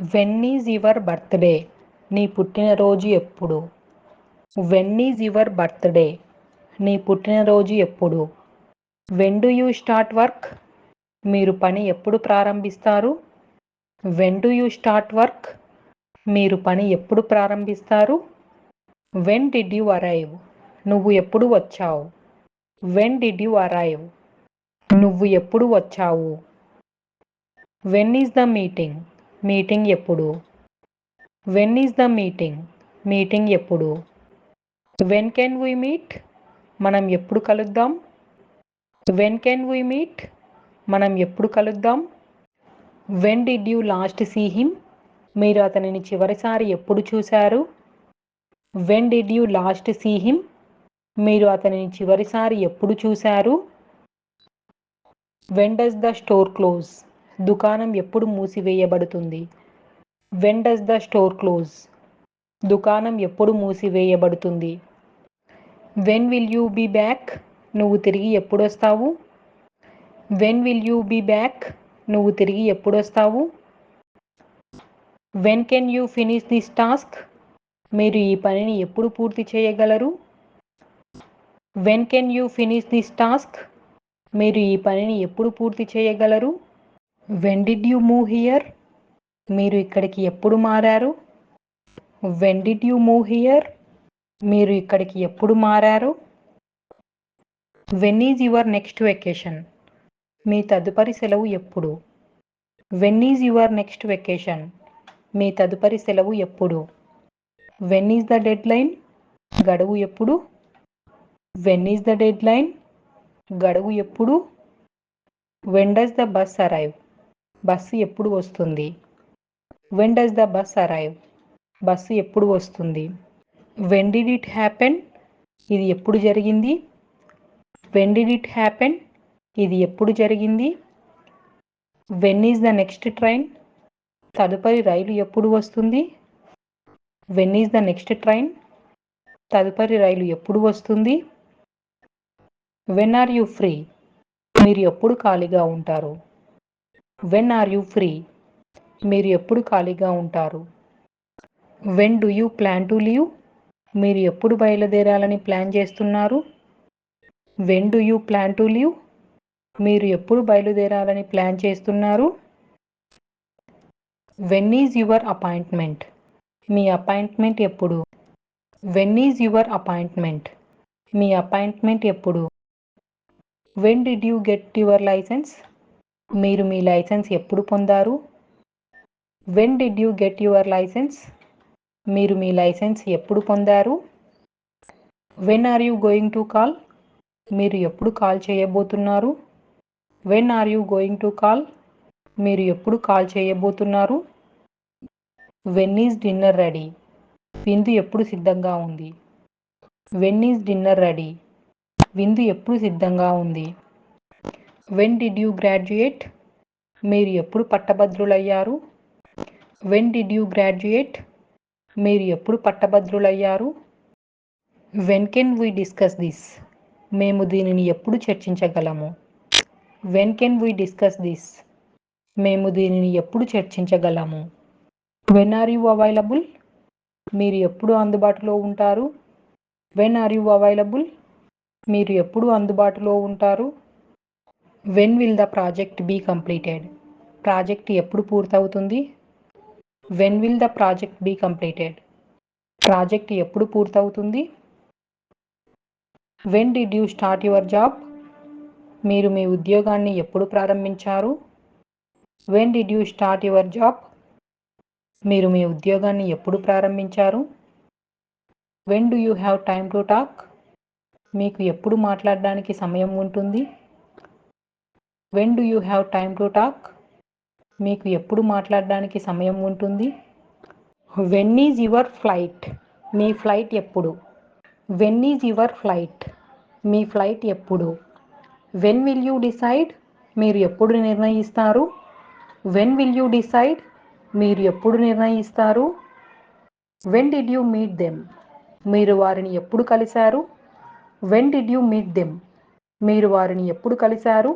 When is your birthday? నీ పుట్టినరోజు ఎప్పుడు? When is your birthday? నీ పుట్టినరోజు ఎప్పుడు? When do you start work? మీరు పని ఎప్పుడు ప్రారంభిస్తారు? When do you start work? మీరు పని ఎప్పుడు ప్రారంభిస్తారు? When did you arrive? నువ్వు ఎప్పుడు వచ్చావు? When did you arrive? నువ్వు ఎప్పుడు వచ్చావు? When is the meeting? Meeting ఎప్పుడు? When is the meeting? Meeting ఎప్పుడు? When can we meet? మనం ఎప్పుడు కలుద్దాం? When can we meet? మనం ఎప్పుడు కలుద్దాం? When did you last see him? మీరు అతనిని చివరిసారి ఎప్పుడు చూశారు? When did you last see him? మీరు అతనిని చివరిసారి ఎప్పుడు చూశారు? When does the store close? దుకాణం ఎప్పుడు మూసివేయబడుతుంది? When does the store close? దుకాణం ఎప్పుడు మూసివేయబడుతుంది? When will you be back? నువ్వు తిరిగి ఎప్పుడొస్తావు? When will you be back? నువ్వు తిరిగి ఎప్పుడొస్తావు? When can you finish this task? మీరు ఈ పనిని ఎప్పుడు పూర్తి చేయగలరు? When can you finish this task? మీరు ఈ పనిని ఎప్పుడు పూర్తి చేయగలరు? When did you move here? మీరు ఇక్కడికి ఎప్పుడు మారారు? When did you move here? మీరు ఇక్కడికి ఎప్పుడు మారారు? When is your next vacation? మీ తదుపరి సెలవు ఎప్పుడు? When is your next vacation? మీ తదుపరి సెలవు ఎప్పుడు? When is the deadline? గడువు ఎప్పుడు? When is the deadline? గడువు ఎప్పుడు? When does the bus arrive? Bus ఎప్పుడు వస్తుంది? When does the bus arrive? Bus ఎప్పుడు వస్తుంది? When did it happen? ఇది ఎప్పుడు జరిగింది? When did it happen? ఇది ఎప్పుడు జరిగింది? When is the next train? తదుపరి రైలు ఎప్పుడు వస్తుంది? When is the next train? తదుపరి రైలు ఎప్పుడు వస్తుంది? When are you free? మీరు ఎప్పుడు ఖాళీగా ఉంటారు? When are you free? మీరు ఎప్పుడు ఖాళీగా ఉంటారు? When do you plan to leave? మీరు ఎప్పుడు బయలుదేరాలని ప్లాన్ చేస్తున్నారు? When do you plan to leave? మీరు ఎప్పుడు బయలుదేరాలని ప్లాన్ చేస్తున్నారు? When is your appointment? మీ అపాయింట్మెంట్ ఎప్పుడు? When is your appointment? మీ అపాయింట్మెంట్ ఎప్పుడు? When did you get your licence? మీరు మీ లైసెన్స్ ఎప్పుడు పొందారు? When did you get your licence? మీరు మీ లైసెన్స్ ఎప్పుడు పొందారు? When are you going to call? మీరు ఎప్పుడు కాల్ చేయబోతున్నారు? When are you going to call? మీరు ఎప్పుడు కాల్ చేయబోతున్నారు? When is dinner ready? విందు ఎప్పుడు సిద్ధంగా ఉంది? When is dinner ready? విందు ఎప్పుడు సిద్ధంగా ఉంది? When did you graduate? మీరు ఎప్పుడు పట్టభద్రులయ్యారు? When did you graduate? మీరు ఎప్పుడు పట్టభద్రులయ్యారు? When can we discuss this? మేము దీనిని ఎప్పుడు చర్చించగలము? When can we discuss this? మేము దీనిని ఎప్పుడు చర్చించగలము? When are you available? మీరు ఎప్పుడు అందుబాటులో ఉంటారు? When are you available? మీరు ఎప్పుడు అందుబాటులో ఉంటారు? When will the project be completed? Project ఎప్పుడు పూర్తవుతుంది? When will the project be completed? Project ఎప్పుడు పూర్తవుతుంది? When did you start your job? మీరు మీ ఉద్యోగాన్ని ఎప్పుడు ప్రారంభించారు? When did you start your job? మీరు మీ ఉద్యోగాన్ని ఎప్పుడు ప్రారంభించారు? When do you have time to talk? మీకు ఎప్పుడు మాట్లాడడానికి సమయం ఉంటుంది? When do you have time to talk? మీకు ఎప్పుడు మాట్లాడడానికి సమయం ఉంటుంది? When is your flight? మీ ఫ్లైట్ ఎప్పుడు? When is your flight? మీ ఫ్లైట్ ఎప్పుడు? When will you decide? మీరు ఎప్పుడు నిర్ణయిస్తారు? When will you decide? మీరు ఎప్పుడు నిర్ణయిస్తారు? When did you meet them? మీరు వారిని ఎప్పుడు కలిశారు? When did you meet them? మీరు వారిని ఎప్పుడు కలిశారు?